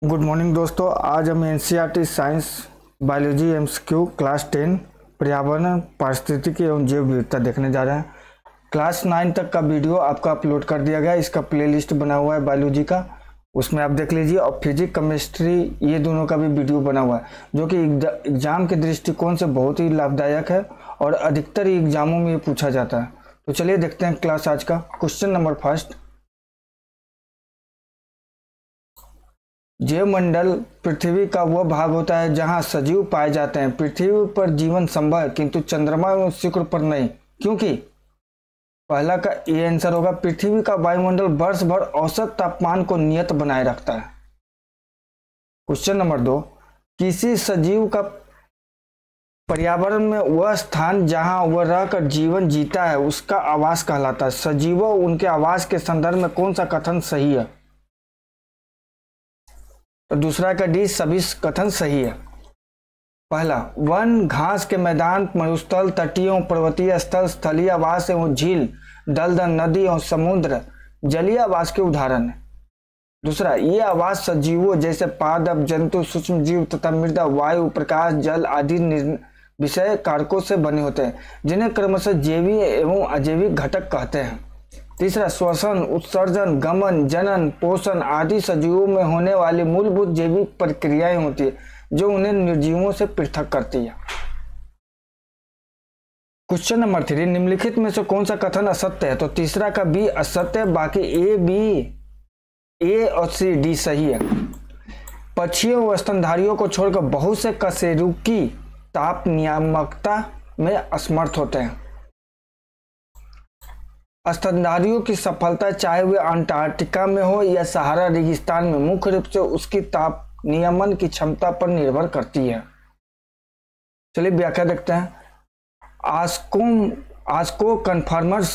Good morning दोस्तों। आज हम NCERT science biology MCQ class 10 पर्यावरण पारिस्थितिकी एवं जैव विविधता देखने जा रहे हैं। क्लास 9 तक का वीडियो आपका अपलोड कर दिया गया है। इसका प्लेलिस्ट बना हुआ है बायोलॉजी का, उसमें आप देख लीजिए। और फिजिक्स केमिस्ट्री ये दोनों का भी वीडियो बना हुआ है, जो कि एग्जाम के दृष्टिकोण से बहुत ही लाभदायक है और अधिकतर एग्जामों में ये पूछा जाता है। तो चलिए देखते हैं क्लास आज का। क्वेश्चन नंबर फर्स्ट, जैव मंडल पृथ्वी का वह भाग होता है जहां सजीव पाए जाते हैं। पृथ्वी पर जीवन संभव है किंतु चंद्रमा एवं शुक्र पर नहीं, क्योंकि पहला का ये आंसर होगा। पृथ्वी का वायुमंडल वर्ष भर औसत तापमान को नियत बनाए रखता है। क्वेश्चन नंबर 2, किसी सजीव का पर्यावरण में वह स्थान जहां वह रहकर जीवन जीता है उसका आवास कहलाता है। सजीवों उनके आवास के संदर्भ में कौन सा कथन सही है? तो दूसरा का डी, सभी कथन सही है। पहला, वन, घास के मैदान, मरुस्थल, तटीय पर्वतीय स्थल, स्थलीय आवास एवं झील, दलदल, नदी और समुद्र जलीय आवास के उदाहरण है। दूसरा, ये आवास सजीवों जैसे पादप, जंतु, सूक्ष्म जीव तथा मृदा, वायु, प्रकाश, जल आदि विषय कारकों से बने होते हैं, जिन्हें क्रमशः जैविक एवं अजैविक घटक कहते हैं। तीसरा, श्वसन, उत्सर्जन, गमन, जनन, पोषण आदि सजीवों में होने वाली मूलभूत जैविक प्रक्रियाएं होती है जो उन्हें निर्जीवों से पृथक करती है। क्वेश्चन नंबर 3, निम्नलिखित में से कौन सा कथन असत्य है? तो तीसरा का बी असत्य है, बाकी ए और सी, डी सही है। पक्षियों व स्तनधारियों को छोड़कर बहुत से कशेरुकी ताप नियामकता में असमर्थ होते हैं। स्तनधारियों की सफलता चाहे वे अंटार्कटिका में हो या सहारा रेगिस्तान में, मुख्य रूप से उसकी ताप नियमन की क्षमता पर निर्भर करती है। चलिए व्याख्या देखते हैं। आस्को कन्फर्मर्स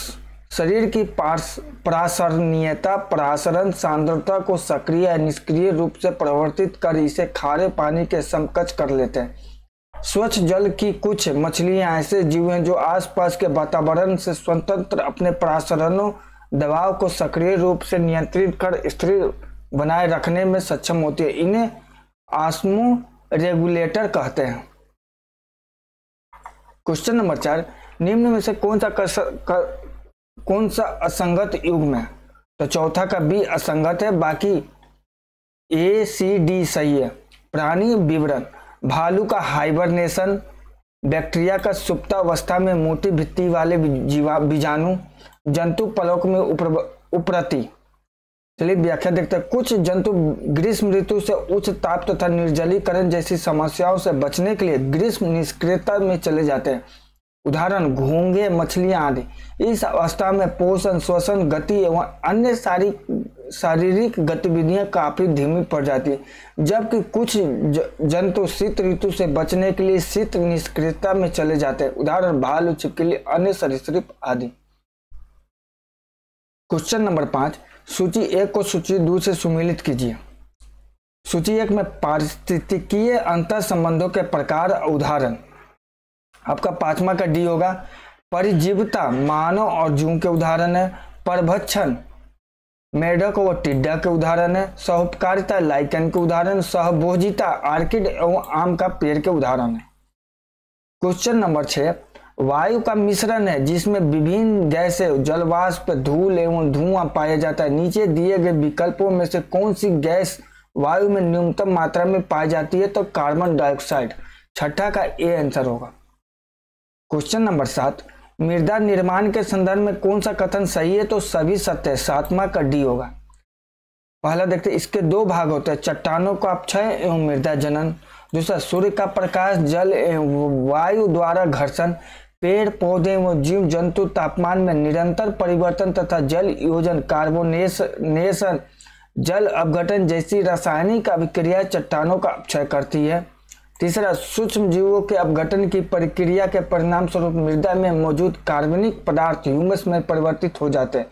शरीर की परासरणीयता, परासरण सांद्रता को सक्रिय या निष्क्रिय रूप से परिवर्तित कर इसे खारे पानी के समकक्ष कर लेते हैं। स्वच्छ जल की कुछ मछलियां ऐसे जीव हैं जो आसपास के वातावरण से स्वतंत्र अपने परासरणों दबाव को सक्रिय रूप से नियंत्रित कर स्थिर बनाए रखने में सक्षम होती है। इन्हें ऑस्मो रेगुलेटर कहते हैं। क्वेश्चन नंबर 4, निम्न में से कौन सा असंगत युग्म है? तो चौथा का बी असंगत है, बाकी ए सी डी सही है। प्राणी विवरण, भालू का हाइबरनेशन, बैक्टीरिया का सुप्तावस्था में मोटी भित्ति वाले बीजाणु, जंतु पलक में उपरति। चलिए व्याख्या देखते हैं। कुछ जंतु ग्रीष्म ऋतु से उच्च ताप तथा निर्जलीकरण जैसी समस्याओं से बचने के लिए ग्रीष्म निष्क्रियता में चले जाते हैं। उदाहरण घोंघे, मछलियां आदि। इस अवस्था में पोषण, श्वसन, गति एवं अन्य शारीरिक गतिविधियां काफी धीमी पड़ जाती है, जबकि कुछ जंतु शीत ऋतु से बचने के लिए शीत निष्क्रियता में चले जाते हैं। उदाहरण भालू, छिपकली, अन्य सरीसृप आदि। क्वेश्चन नंबर 5, सूची 1 को सूची 2 से सुमेलित कीजिए। सूची 1 में पारिस्थितिकीय अंतर संबंधों के प्रकार उदाहरण। आपका 5वां का डी होगा। परिजीवता मानव और जूं के उदाहरण है। परभक्षण मेढक और टिड्डा के उदाहरण है। सहोपकारिता लाइकन के उदाहरण। सहभोजिता ऑर्किड एवं आम का पेड़ के उदाहरण है। क्वेश्चन नंबर 6, वायु का मिश्रण है जिसमें विभिन्न गैसें, जलवाष्प, धूल एवं धुआं पाया जाता है। नीचे दिए गए विकल्पों में से कौन सी गैस वायु में न्यूनतम मात्रा में पाई जाती है? तो कार्बन डाइऑक्साइड। छठा का ए आंसर होगा। क्वेश्चन नंबर 7, मृदा निर्माण के संदर्भ में कौन सा कथन सही है? तो सभी सत्य है। 7वां का डी होगा। पहला देखते हैं, इसके 2 भाग होते हैं, चट्टानों का अपक्षय एवं मृदा जनन। दूसरा, सूर्य का प्रकाश, जल एवं वायु द्वारा घर्षण, पेड़ पौधे एवं जीव जंतु तापमान में निरंतर परिवर्तन तथा जल योजन, कार्बोनेशन, जल अपघटन जैसी रासायनिक अभिक्रिया चट्टानों का अपक्षय करती है। तीसरा, सूक्ष्म जीवों के अपघटन की प्रक्रिया के परिणाम स्वरूप मृदा में मौजूद कार्बनिक पदार्थ ह्यूमस में परिवर्तित हो जाते हैं,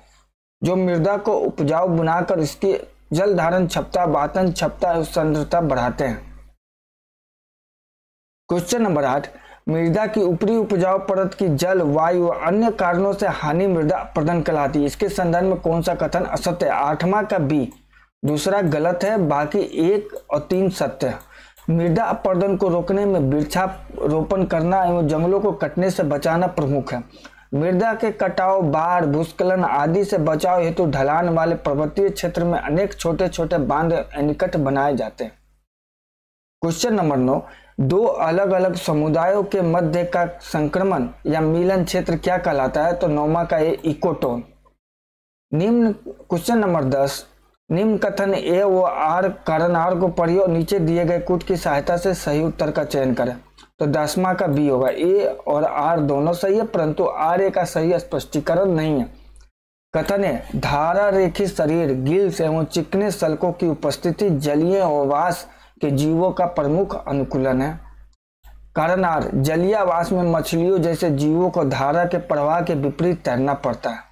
जो मृदा को उपजाऊ बनाकर इसकी जल धारण क्षमता, वातन क्षमता और सांद्रता बढ़ाते हैं। क्वेश्चन नंबर 8, मृदा की ऊपरी उपजाऊ परत की जल, वायु और अन्य कारणों से हानि मृदा अपरदन कहलाती है। इसके संदर्भ में कौन सा कथन असत्य है? 8वां का बी, दूसरा गलत है, बाकी 1 और 3 सत्य है। मृदा अपरदन को रोकने में वृक्षारोपण करना एवं जंगलों को कटने से बचाना प्रमुख है। मृदा के कटाव, बाढ़, भूस्खलन आदि से बचाव हेतु ढलान वाले पर्वतीय क्षेत्र में अनेक छोटे छोटे बांध एनीकट बनाए जाते हैं। क्वेश्चन नंबर 9, दो अलग अलग समुदायों के मध्य का संक्रमण या मिलन क्षेत्र क्या कहलाता है? तो 9वां का ये इकोटोन। निम्न क्वेश्चन नंबर 10, निम्न कथन ए व आर कारण आर को पढ़िए और नीचे दिए गए कूट की सहायता से सही उत्तर का चयन करें। तो 10वां का बी होगा। ए और आर दोनों सही है, परंतु आर ए का सही स्पष्टीकरण नहीं है। कथन है, धारा रेखी शरीर, गिल्स एवं चिकने सल्कों की उपस्थिति जलीय आवास के जीवों का प्रमुख अनुकूलन है। कारण आर, जलीय आवास में मछलियों जैसे जीवों को धारा के प्रवाह के विपरीत तैरना पड़ता है।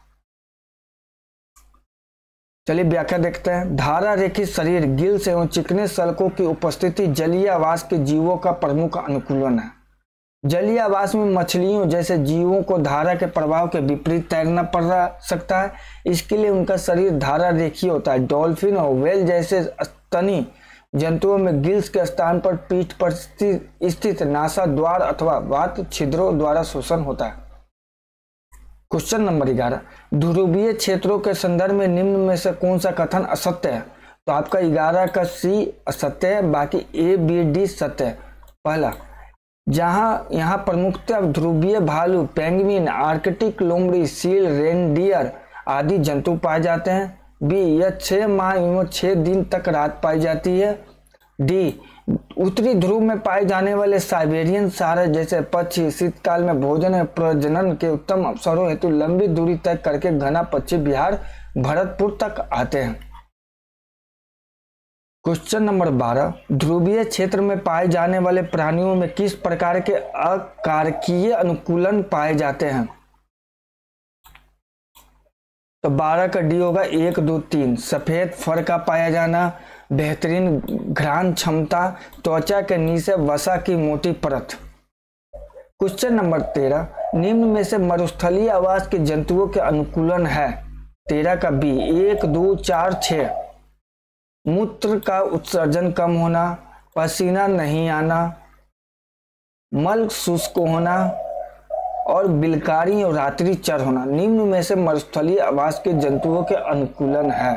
चलिए व्याख्या देखते हैं। धारा रेखी शरीर, गिल्स एवं चिकने सल्कों की उपस्थिति जलीय आवास के जीवों का प्रमुख अनुकूलन है। जलीय आवास में मछलियों जैसे जीवों को धारा के प्रभाव के विपरीत तैरना पड़ सकता है। इसके लिए उनका शरीर धारा रेखीय होता है। डॉल्फिन और व्हेल जैसे स्तनी जंतुओं में गिल्स के स्थान पर पीठ पर स्थित नासा द्वार अथवा वात छिद्रों द्वारा शोषण होता है। क्वेश्चन नंबर 11, ध्रुवीय क्षेत्रों के संदर्भ में निम्न में से कौन सा कथन असत्य है? तो आपका 11 का सी असत्य है, बाकी ए बी डी सत्य है। पहला, यहाँ प्रमुखतः ध्रुवीय भालू, पेंगुइन, आर्कटिक लोमड़ी, सील, रेनडियर आदि जंतु पाए जाते हैं। बी, यह 6 माह एवं 6 दिन तक रात पाई जाती है। डी, उत्तरी ध्रुव में पाए जाने वाले साइबेरियन सारस जैसे पक्षी शीतकाल में भोजन और प्रजनन के उत्तम अवसरों हेतु लंबी दूरी तय करके घना पश्चिम बिहार भरतपुर तक आते हैं। क्वेश्चन नंबर 12, ध्रुवीय क्षेत्र में पाए जाने वाले प्राणियों में किस प्रकार के अकारकीय अनुकूलन पाए जाते हैं? तो 12 का डी होगा। 1 2 3, सफेद फर का पाया जाना, बेहतरीन घ्राण क्षमता, त्वचा के नीचे वसा की मोटी परत। क्वेश्चन नंबर 13, निम्न में से मरुस्थलीय आवास के जंतुओं के अनुकूलन है? 13 का बी। 1 2 4 6, मूत्र का उत्सर्जन कम होना, पसीना नहीं आना, मल शुष्क होना और बिलकारी और रात्रि चर होना निम्न में से मरुस्थलीय आवास के जंतुओं के अनुकूलन है।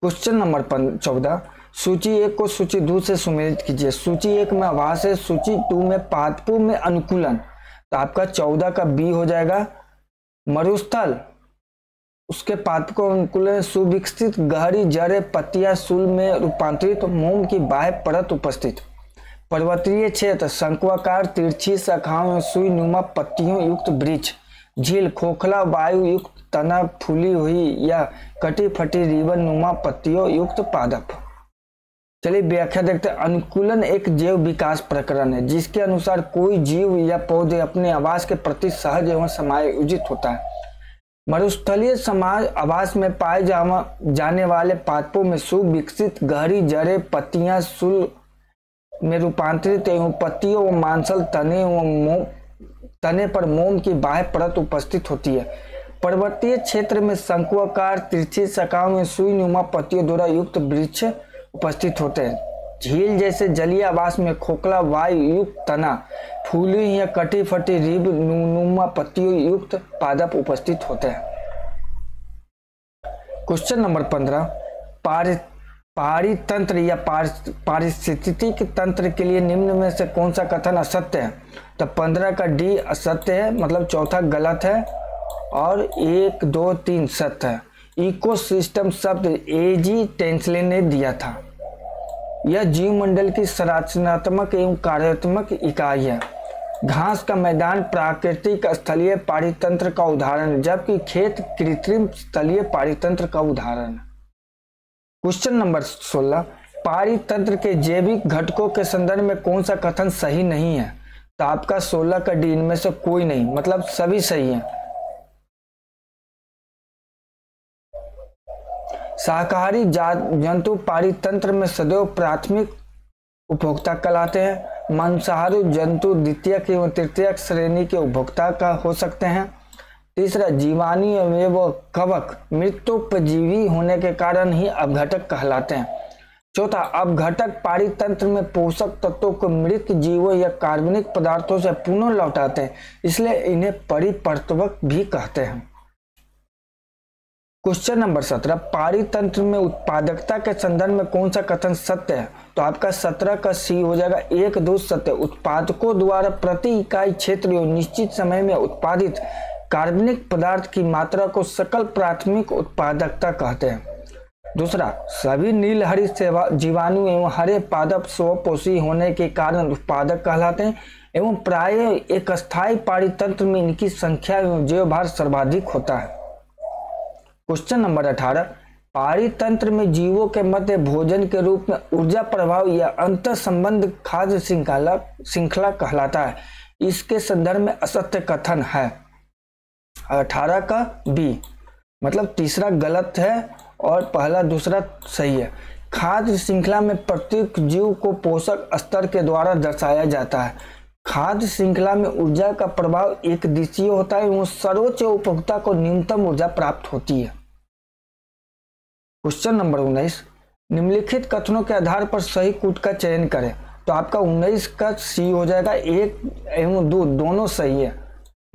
क्वेश्चन नंबर 14, सूची 1 को सूची 2 से सुमेलित कीजिए। सूची 1 में आवास है, सूची 2 में पादपों में अनुकूलन। तो आपका 14 का बी हो जाएगा। मरुस्थल, उसके पादपों का अनुकूलन सुविकसित गहरी जड़ें, पत्तियां, शूल में रूपांतरित मोम की बाह्य परत उपस्थित। पर्वतीय क्षेत्र, शंक्वाकार तिरछी शाखाओं में सुई नुमा पत्तियों युक्त वृक्ष। झील, खोखला वायु युक्त तना, फूली हुई या कटी फटी रिबन नुमा पत्तियों युक्त पादप। चलिए व्याख्या देखते हैं। अनुकूलन एक जैव विकास प्रकरण है जिसके अनुसार कोई जीव या पौधे अपने आवास के प्रति सहज एवं समायोजित होता है। मरुस्थलीय समाज आवास में पाए जाने वाले पादपों में सुविकसित गहरी जड़ें, पत्तियां, शूल में रूपांतरित एवं पत्तियों व मांसल तने पर मोम की बाह्य परत उपस्थित होती है। पर्वतीय क्षेत्र में शंक्वाकार तिरछी शाखाओं में सुई नुमा पत्तियों द्वारा युक्त वृक्ष उपस्थित होते हैं। झील जैसे जलीय आवास में खोखला वायु युक्त तना, फूली या कटी फटी रिब नुमा पत्तियों युक्त पादप उपस्थित होते हैं। क्वेश्चन नंबर 15, पहाड़ी तंत्र या पारिस्थितिक तंत्र के लिए निम्न में से कौन सा कथन असत्य है? तो 15 का डी असत्य है, मतलब चौथा गलत है, और 1 2 3 सत्य है। इकोसिस्टम शब्द एजी टेंसले ने दिया था। यह जीवमंडल की संरचनात्मक एवं कार्यात्मक इकाई है। घास का मैदान प्राकृतिक स्थलीय पारितंत्र का उदाहरण है, जबकि खेत कृत्रिम स्थलीय पारितंत्र का उदाहरण है। क्वेश्चन नंबर 16, पारितंत्र के जैविक घटकों के संदर्भ में कौन सा कथन सही नहीं है? तो आपका 16 का डी, इनमें से कोई नहीं, मतलब सभी सही है। शाकाहारी जंतु पारितंत्र में सदैव प्राथमिक उपभोक्ता कहलाते हैं। मांसाहारी जंतु द्वितीयक एवं तृतीयक श्रेणी के उपभोक्ता का हो सकते हैं। तीसरा, जीवाणु एवं कवक मृत्युपजीवी होने के कारण ही अपघटक कहलाते हैं। चौथा, अपघटक पारितंत्र में पोषक तत्वों को मृत जीवों या कार्बनिक पदार्थों से पुनः लौटाते हैं, इसलिए इन्हें परिपर्तवक भी कहते हैं। क्वेश्चन नंबर 17, पारितंत्र में उत्पादकता के संदर्भ में कौन सा कथन सत्य है? तो आपका 17 का सी हो जाएगा 1-2 सत्य। उत्पादकों द्वारा प्रति इकाई क्षेत्र एवं निश्चित समय में उत्पादित कार्बनिक पदार्थ की मात्रा को सकल प्राथमिक उत्पादकता कहते हैं। दूसरा, सभी नीलहरित जीवाणु एवं हरे पादप स्वपोषी होने के कारण उत्पादक कहलाते हैं एवं प्राय एक स्थायी पारितंत्र में इनकी संख्या एवं जैवभार सर्वाधिक होता है। क्वेश्चन नंबर 18, पारितंत्र में जीवों के मध्य भोजन के रूप में ऊर्जा प्रभाव या अंतर संबंध खाद्य श्रृंखला कहलाता है। इसके संदर्भ में असत्य कथन है। 18 का बी, मतलब तीसरा गलत है और पहला दूसरा सही है। खाद्य श्रृंखला में प्रत्येक जीव को पोषक स्तर के द्वारा दर्शाया जाता है। खाद्य श्रृंखला में ऊर्जा का प्रभाव एक दिशीय होता है एवं सर्वोच्च उपभोक्ता को न्यूनतम ऊर्जा प्राप्त होती है। क्वेश्चन नंबर 19, निम्नलिखित कथनों के आधार पर सही कूट का चयन करें। तो आपका 19 का सी हो जाएगा, 1 एवं 2 दोनों सही है।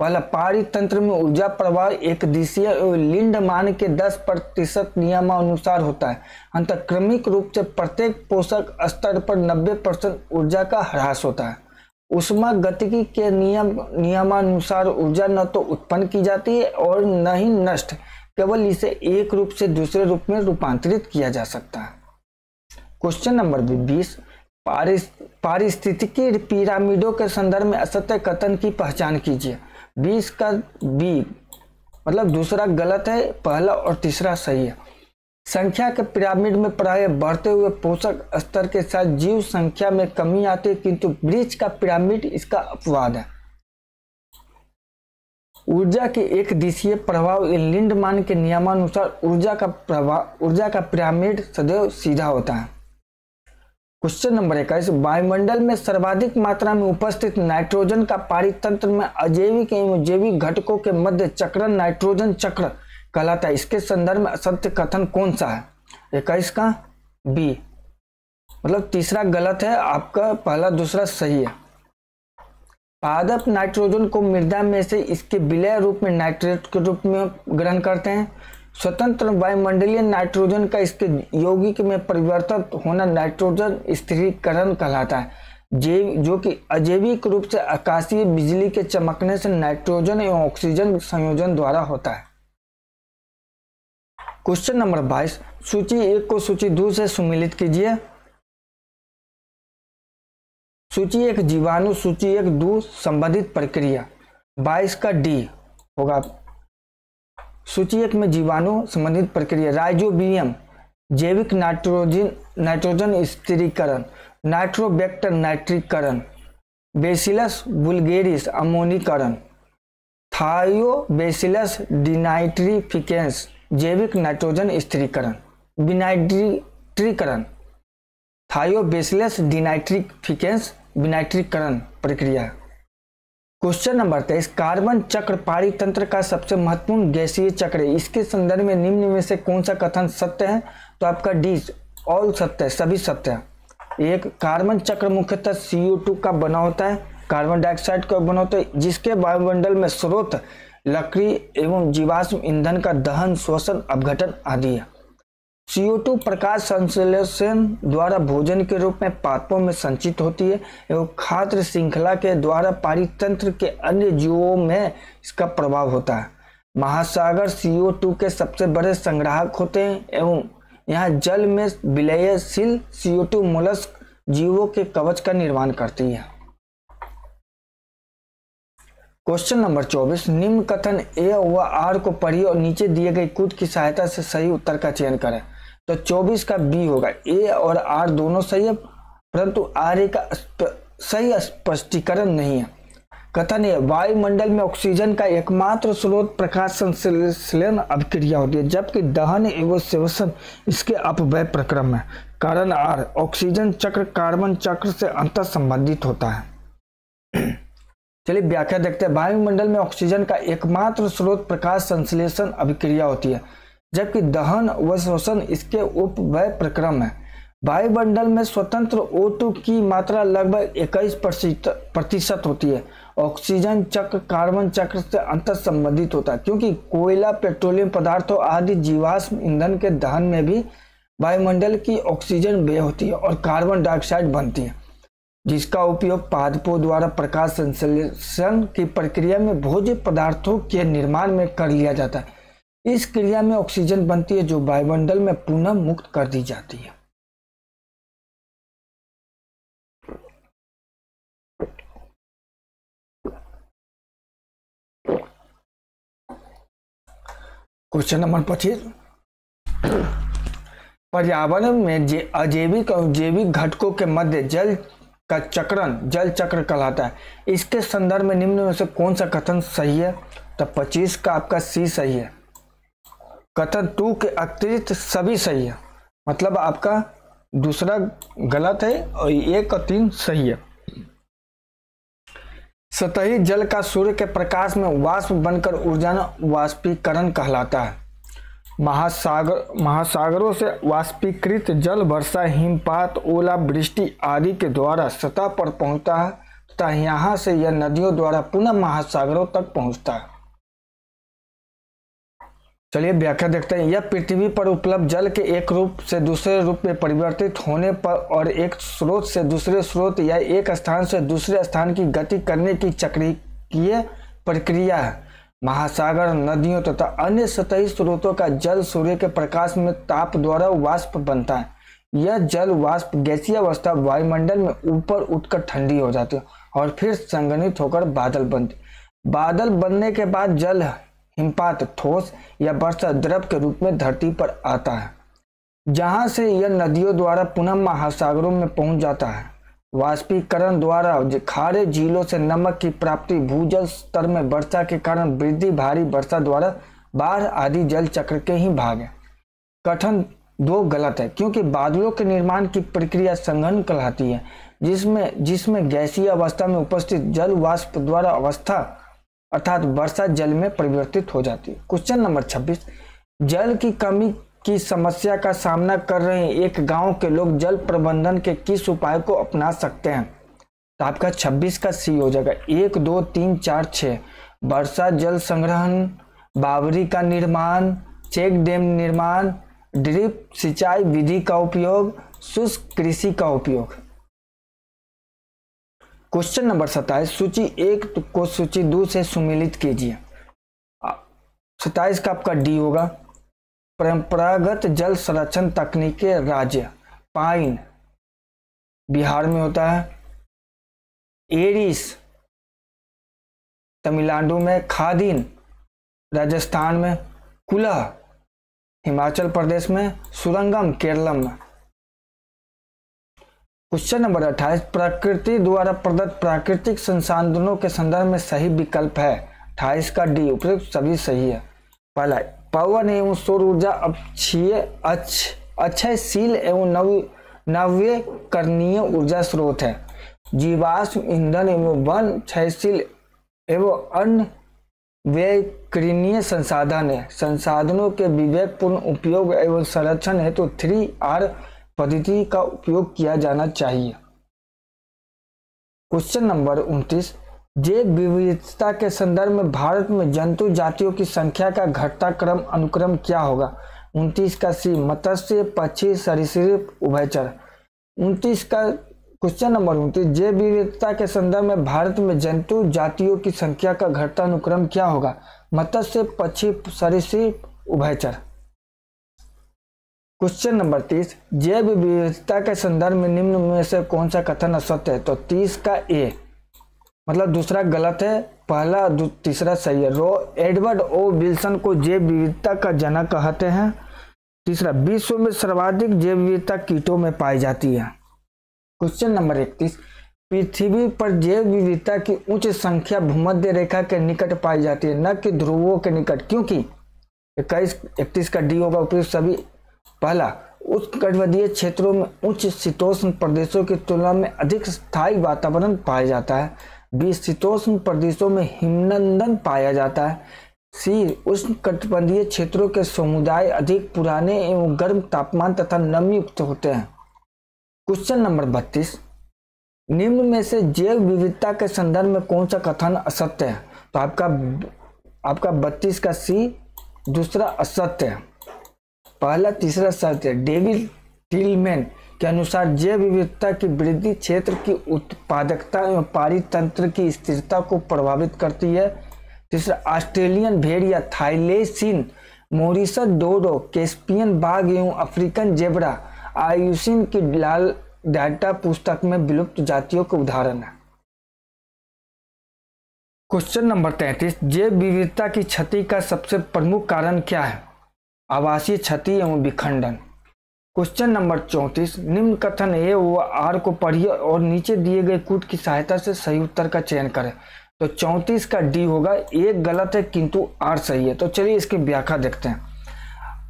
पहला, पारितंत्र में ऊर्जा प्रवाह एक दिशीय एवं लिंड मान के 10% नियमानुसार होता है। अंतक्रमिक रूप से प्रत्येक पोषक स्तर पर 90% ऊर्जा का ह्रास होता है। ऊष्मा गतिकी के नियमानुसार ऊर्जा न तो उत्पन्न की जाती है और न ही नष्ट, केवल इसे एक रूप से दूसरे रूप में रूपांतरित किया जा सकता है। क्वेश्चन नंबर 20, पारिस्थितिकी पिरामिडों के संदर्भ में असत्य कथन की पहचान कीजिए। 20 का बी, मतलब दूसरा गलत है, पहला और तीसरा सही है। संख्या के पिरामिड में प्राय बढ़ते हुए पोषक स्तर के साथ जीव संख्या में कमी आती है, किंतु वृक्ष का पिरामिड इसका अपवाद है। ऊर्जा के एक दिशीय प्रभाव लिंड मान के नियमानुसार ऊर्जा का पिरामिड सदैव सीधा होता है। क्वेश्चन नंबर 21, वायुमंडल में सर्वाधिक मात्रा में उपस्थित नाइट्रोजन का पारितंत्र में अजैविक एवं जैविक घटकों के मध्य चक्रण नाइट्रोजन चक्र कहलाता है। इसके संदर्भ में असत्य कथन कौन सा है? 21 का बी, मतलब तीसरा गलत है, आपका पहला दूसरा सही है। पादप नाइट्रोजन को मृदा में से इसके विलय रूप में नाइट्रेट के रूप में ग्रहण करते हैं। स्वतंत्र वायुमंडलीय नाइट्रोजन का इसके यौगिक में परिवर्तित होना नाइट्रोजन स्थिरीकरण कहलाता है, जो कि अजैविक रूप से आकाशीय बिजली के चमकने से नाइट्रोजन एवं ऑक्सीजन संयोजन द्वारा होता है। क्वेश्चन नंबर 22, सूची 1 को सूची 2 से सुमेलित कीजिए। सूची 1 जीवाणु, सूची 1 2 संबंधित प्रक्रिया। 22 का डी होगा। सूची 1 में जीवाणु संबंधित प्रक्रिया, राइजोबियम जैविक नाइट्रोजन स्थिरीकरण, नाइट्रोबैक्टर नाइट्रीकरण, बेसिलस बुल्गेरिस अमोनीकरण, थायोबैसिलस डिनाइट्रिफिकेंस जैविक नाइट्रोजन स्थिरीकरण, विनाइट्रीकरण, थायोबैसिलस डिनाइट्रिफिकेंस विनाइट्रीकरण प्रक्रिया। क्वेश्चन नंबर 23, कार्बन चक्र पारितंत्र का सबसे महत्वपूर्ण गैसीय चक्र है। इसके संदर्भ में निम्न में से कौन सा कथन सत्य है? तो आपका डी ऑल सत्य है, सभी सत्य है। एक, कार्बन चक्र मुख्यतः CO2 का बना होता है, कार्बन डाइऑक्साइड का बना होता है, जिसके वायुमंडल में स्रोत लकड़ी एवं जीवाश्म ईंधन का दहन, श्वसन, अपघटन आदि है। CO2 प्रकाश संश्लेषण द्वारा भोजन के रूप में पादपों में संचित होती है एवं खाद्य श्रृंखला के द्वारा पारितंत्र के अन्य जीवों में इसका प्रभाव होता है। महासागर CO2 के सबसे बड़े संग्राहक होते हैं एवं यहाँ जल में विलयशील CO2 मोलस्क जीवों के कवच का निर्माण करती है। क्वेश्चन नंबर 24, निम्न कथन ए व आर को पढ़िए और नीचे दिए गए कूट की सहायता से सही उत्तर का चयन करें। तो 24 का बी होगा। ए और आर दोनों सही है, परंतु आर ए का सही स्पष्टीकरण नहीं है। कथन है, वायुमंडल में ऑक्सीजन का एकमात्र स्रोत प्रकाश संश्लेषण अभिक्रिया होती है, जबकि दहन एवं श्वसन इसके अपव्यय प्रक्रम है। कारण आर, ऑक्सीजन चक्र कार्बन चक्र से अंतर संबंधित होता है। चलिए व्याख्या देखते हैं। वायुमंडल में ऑक्सीजन का एकमात्र स्रोत प्रकाश संश्लेषण अभिक्रिया होती है, जबकि दहन व श्वसन इसके उपव्यय प्रक्रम है। वायुमंडल में स्वतंत्र O2 की मात्रा लगभग 21% होती है। ऑक्सीजन चक्र कार्बन चक्र से अंतर संबंधित होता है, क्योंकि कोयला, पेट्रोलियम पदार्थों आदि जीवाश्म ईंधन के दहन में भी वायुमंडल की ऑक्सीजन व्यय होती है और कार्बन डाइऑक्साइड बनती है, जिसका उपयोग पादपों द्वारा प्रकाश संश्लेषण की प्रक्रिया में भोज्य पदार्थों के निर्माण में कर लिया जाता है। इस क्रिया में ऑक्सीजन बनती है जो वायुमंडल में पुनः मुक्त कर दी जाती है। क्वेश्चन नंबर 25, पर्यावरण में अजैविक और जैविक घटकों के मध्य जल का चक्रण जल चक्र कहलाता है। इसके संदर्भ में निम्न में से कौन सा कथन सही है? तो 25 का आपका सी सही है। कथन 2 के अतिरिक्त सभी सही है, मतलब आपका दूसरा गलत है और 1 और 3 सही है। सतही जल का सूर्य के प्रकाश में वाष्प बनकर ऊर्जा वाष्पीकरण कहलाता है। महासागरों से वाष्पीकृत जल वर्षा, हिमपात, ओलावृष्टि आदि के द्वारा सतह पर पहुंचता है तथा यहाँ से यह नदियों द्वारा पुनः महासागरों तक पहुंचता है। चलिए व्याख्या देखते हैं। यह पृथ्वी पर उपलब्ध जल के एक रूप से दूसरे रूप में परिवर्तित होने पर और एक स्रोत से दूसरे स्रोत या एक स्थान से दूसरे स्थान की गति करने की चक्रीय प्रक्रिया है। महासागर, नदियों तथा अन्य सतही स्रोतों का जल सूर्य के प्रकाश में ताप द्वारा वाष्प बनता है। यह जल वाष्प गैसीय अवस्था वायुमंडल में ऊपर उठकर ठंडी हो जाती है और फिर संघनित होकर बादल बनती है। बादल बनने के बाद जल हिमपात, ठोस या वर्षा द्रव के रूप में धरती पर आता है, जहां से यह नदियों द्वारा पुनः महासागरों में पहुंच जाता है। वाष्पीकरण द्वारा खारे झीलों से नमक की प्राप्ति, भूजल स्तर में वर्षा के कारण वृद्धि, भारी वर्षा द्वारा बाढ़ आदि जल चक्र के ही भाग है। कथन 2 गलत है, क्योंकि बादलों के निर्माण की प्रक्रिया संघनन कहलाती है, जिसमें गैसीय अवस्था में उपस्थित जल वाष्प द्वारा अवस्था अर्थात वर्षा जल में परिवर्तित हो जाती है। क्वेश्चन नंबर 26, जल की कमी की समस्या का सामना कर रहे एक गांव के लोग जल प्रबंधन के किस उपाय को अपना सकते हैं? तो आपका 26 का सी हो जाएगा। 1, 2, 3, 4, 6 वर्षा जल संग्रहण, बावरी का निर्माण, चेक डैम निर्माण, ड्रिप सिंचाई विधि का उपयोग, शुष्क कृषि का उपयोग। क्वेश्चन नंबर 27, सूची 1 को सूची 2 से सुमेलित कीजिए। 27 का आपका डी होगा। परंपरागत जल संरक्षण तकनीकें राज्य पाइन बिहार में होता है, एरिस तमिलनाडु में, खादीन राजस्थान में, कुल्ह हिमाचल प्रदेश में, सुरंगम केरलम में। क्वेश्चन नंबर 28, प्रकृति द्वारा प्रदत्त प्राकृतिक संसाधनों के संदर्भ में सही विकल्प है। 28 का डी, उपयुक्त सभी सही है। पहला, पवन एवं सौर ऊर्जा अक्षयशील एवं नवीकरणीय ऊर्जा स्रोत है। जीवाश्म ईंधन एवं वन क्षयशील एवं अनवीकरणीय संसाधन है। संसाधनों के विवेकपूर्ण उपयोग एवं संरक्षण हेतु 3R पद्धति का उपयोग किया जाना चाहिए। क्वेश्चन नंबर 29, जैव विविधता के संदर्भ में भारत में जंतु जातियों की संख्या का घटता क्रम अनुक्रम क्या होगा? 29 का सी, मत्स्य, पक्षी, सरीसृप, उभयचर। 29 का क्वेश्चन नंबर 29, जैव विविधता के संदर्भ में भारत में जंतु जातियों की संख्या का घटता अनुक्रम क्या होगा? मत्स्य, पक्षी, सरीसृप, उभयचर। क्वेश्चन नंबर 30, जैव विविधता के संदर्भ में निम्न में से कौन सा कथन असत्य है? तो 30 का ए, मतलब दूसरा गलत है, पहला तीसरा सही है। एडवर्ड ओ विल्सन को जैव विविधता का जनक कहते हैं। तीसरा, विश्व में सर्वाधिक जैव विविधता कीटों में पाई जाती है। क्वेश्चन नंबर 31, पृथ्वी पर जैव विविधता की उच्च संख्या भूमध्य रेखा के निकट पाई जाती है, न कि ध्रुवों के निकट, क्योंकि 31 का डी होगा उपयुक्त सभी। पहला, उष्णकटिबंधीय क्षेत्रों में उच्च शीतोष्ण प्रदेशों की तुलना में अधिक स्थायी वातावरण पाया जाता है। बी, शीतोष्ण प्रदेशों में हिमनंदन पाया जाता है। सी, उष्णकटिबंधीय क्षेत्रों के समुदाय अधिक पुराने एवं गर्म तापमान तथा नमी युक्त होते हैं। क्वेश्चन नंबर 32, निम्न में से जैव विविधता के संदर्भ में कौन सा कथन असत्य है? तो आपका 32 का सी दूसरा असत्य है, पहला तीसरा सत्य है। डेविड टिलमैन के अनुसार जैव विविधता की वृद्धि क्षेत्र की उत्पादकता एवं पारितंत्र की स्थिरता को प्रभावित करती है। तीसरा, ऑस्ट्रेलियन भेड़ या थाईलेसीन, मॉरिशस डोडो, कैस्पियन बाघ एवं अफ्रीकन जेब्रा आयुसिन की लाल डाटा पुस्तक में विलुप्त जातियों के उदाहरण है। क्वेश्चन नंबर 33, जैव विविधता की क्षति का सबसे प्रमुख कारण क्या है? आवासीय क्षति एवं विखंडन। क्वेश्चन नंबर 34, निम्न कथन ए व आर को पढ़िए और नीचे दिए गए कूट की सहायता से सही उत्तर का चयन करें। तो 34 का डी होगा, एक गलत है किंतु आर सही है। तो चलिए इसकी व्याख्या देखते हैं।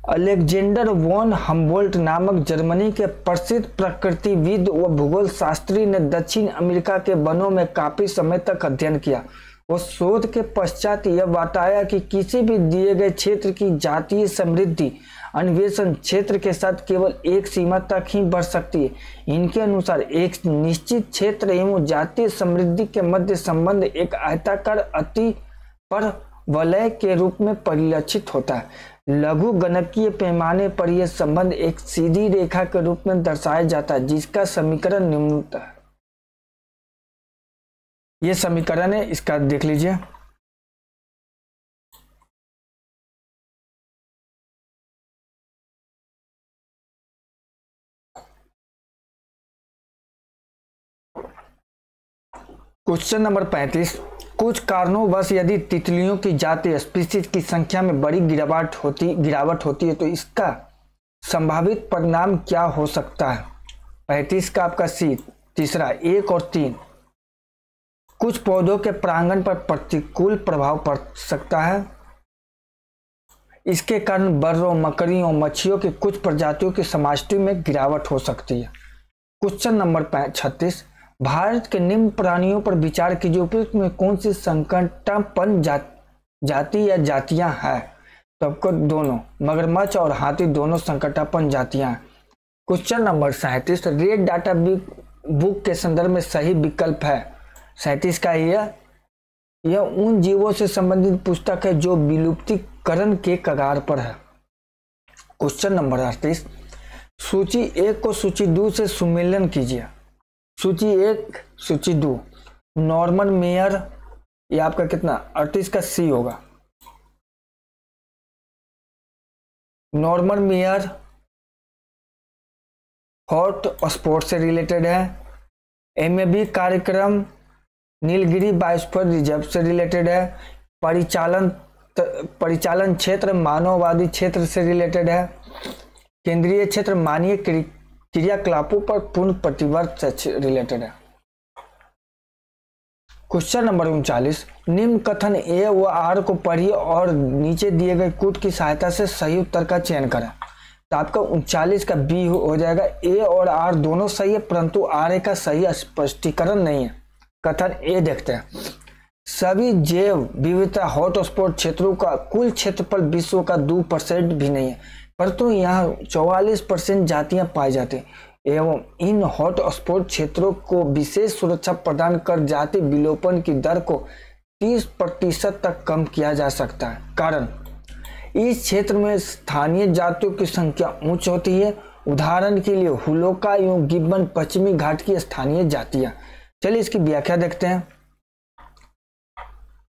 अलेक्जेंडर वॉन हम्बोल्ट नामक जर्मनी के प्रसिद्ध प्रकृतिविद व भूगोल शास्त्री ने दक्षिण अमेरिका के वनों में काफी समय तक अध्ययन किया। वो शोध के पश्चात यह बताया कि किसी भी दिए गए क्षेत्र की जातीय समृद्धि अन्वेषण क्षेत्र के साथ केवल एक सीमा तक ही बढ़ सकती है। इनके अनुसार एक निश्चित क्षेत्र एवं जातीय समृद्धि के मध्य संबंध एक आयताकार अति पर वलय के रूप में परिलक्षित होता है। लघु गणकीय पैमाने पर यह संबंध एक सीधी रेखा के रूप में दर्शाया जाता है, जिसका समीकरण निम्नलिखित है। यह समीकरण है, इसका देख लीजिए। क्वेश्चन नंबर 35, कुछ कारणों बस यदि तितलियों की जाति स्पीशीज की संख्या में बड़ी गिरावट होती है तो इसका संभावित परिणाम क्या हो सकता है? 35 का आपका सी तीसरा 1 और 3, कुछ पौधों के परागण पर प्रतिकूल प्रभाव पड़ सकता है। इसके कारण बर्रों, मकड़ियों, मच्छियों की कुछ प्रजातियों की समष्टि में गिरावट हो सकती है। क्वेश्चन नंबर 36, भारत के निम्न प्राणियों पर विचार कीजिए, उपयुक्त में कौन सी संकटापन्न जाति या जातियां हैं? तो आपको दोनों, मगरमच्छ और हाथी दोनों संकटापन्न जातियां हैं। Question number 37, red data book के संदर्भ में सही विकल्प है। 37 का यह उन जीवों से संबंधित पुस्तक है जो विलुप्तीकरण के कगार पर है। क्वेश्चन नंबर 38, सूची 1 को सूची 2 से सुमेलन कीजिए। सूची 1 सूची 2, नॉर्मन मेयर, ये आपका कितना 38 का सी होगा। नॉर्मन मेयर हॉट स्पॉट से रिलेटेड है। एमएबी कार्यक्रम नीलगिरी बायोस्फीयर रिजर्व से रिलेटेड है। परिचालन क्षेत्र मानववादी क्षेत्र से रिलेटेड है। केंद्रीय क्षेत्र मानवीय क्रियाकलापों पर पूर्ण प्रतिवर्त से रिलेटेड है। क्वेश्चन नंबर 39, निम्न कथन ए व आर को पढ़िए और नीचे दिए गए कूट की सहायता से सही उत्तर का चयन करें। तो आपका 39 का बी हो जाएगा। ए और आर दोनों सही है, परंतु आर का सही स्पष्टीकरण नहीं है। कथन ए देखते हैं, सभी जैव विविधता हॉटस्पॉट क्षेत्रों का कुल क्षेत्रफल विश्व का 2% भी नहीं है, परंतु यहाँ 44% जातियां पाई जाती हैं एवं इन हॉटस्पॉट क्षेत्रों को विशेष सुरक्षा प्रदान कर जाति विलोपन की दर को 30% तक कम किया जा सकता है। कारण, इस क्षेत्र में स्थानीय जातियों की संख्या उच्च होती है। उदाहरण के लिए हुलोका एवं गिब्बन पश्चिमी घाट की स्थानीय जातियां। चलिए इसकी व्याख्या देखते हैं।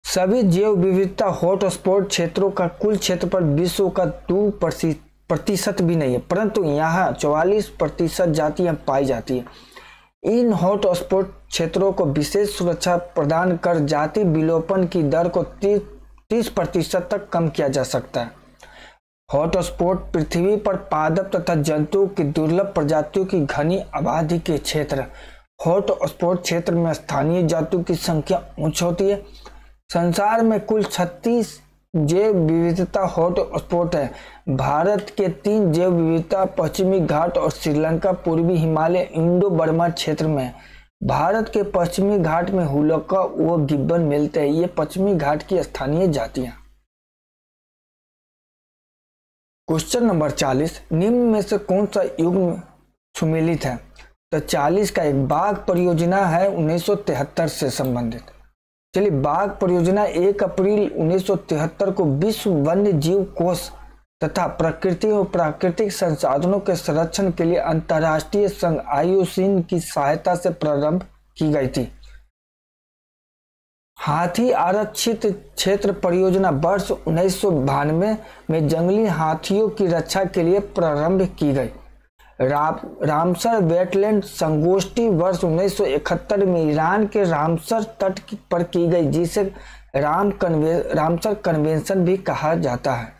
सभी जैव विविधता हॉटस्पॉट क्षेत्रों का कुल क्षेत्रफल विश्व का 2% भी नहीं है, परंतु यहाँ 44% जातियां पाई जाती है। इन हॉटस्पॉट क्षेत्रों को विशेष सुरक्षा प्रदान कर जाति विलोपन की दर को 30% तक कम किया जा सकता है। हॉटस्पॉट पृथ्वी पर पादप तथा जंतुओं की दुर्लभ प्रजातियों की घनी आबादी के क्षेत्र। हॉटस्पॉट क्षेत्र में स्थानीय जातियों की संख्या उच्च होती है। संसार में कुल 36 जैव विविधता हॉटस्पॉट है। भारत के 3 जैव विविधता पश्चिमी घाट और श्रीलंका पूर्वी हिमालय इंडो बर्मा क्षेत्र में है। भारत के पश्चिमी घाट में हुलोका व गिब्बन मिलते हैं। ये पश्चिमी घाट की स्थानीय जातियां। क्वेश्चन नंबर 40, निम्न में से कौन सा युग्म सुमेलित है? तो 40 का एक बाघ परियोजना है 1973 से संबंधित। चलिए, बाघ परियोजना 1 अप्रैल 1973 को विश्व वन्य जीव कोष तथा प्रकृति और प्राकृतिक संसाधनों के संरक्षण के लिए अंतर्राष्ट्रीय संघ IUCN की सहायता से प्रारंभ की गई थी। हाथी आरक्षित क्षेत्र परियोजना वर्ष 1992 में जंगली हाथियों की रक्षा के लिए प्रारंभ की गई। रामसर वेटलैंड संगोष्ठी वर्ष 1971 में ईरान के रामसर तट पर की गई, जिसे रामसर कन्वेंशन भी कहा जाता है।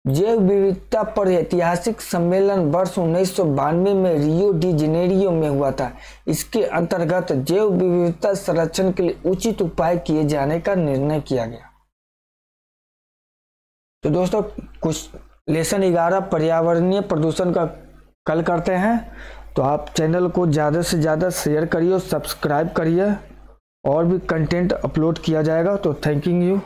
जैव विविधता पर ऐतिहासिक सम्मेलन वर्ष 1992 में रियो डी जेनेरियो में हुआ था। इसके अंतर्गत जैव विविधता संरक्षण के लिए उचित उपाय किए जाने का निर्णय किया गया। तो दोस्तों, कुछ लेसन 11 पर्यावरणीय प्रदूषण का कल करते हैं। तो आप चैनल को ज़्यादा से ज़्यादा शेयर करिए और सब्सक्राइब करिए, और भी कंटेंट अपलोड किया जाएगा। तो थैंक यू।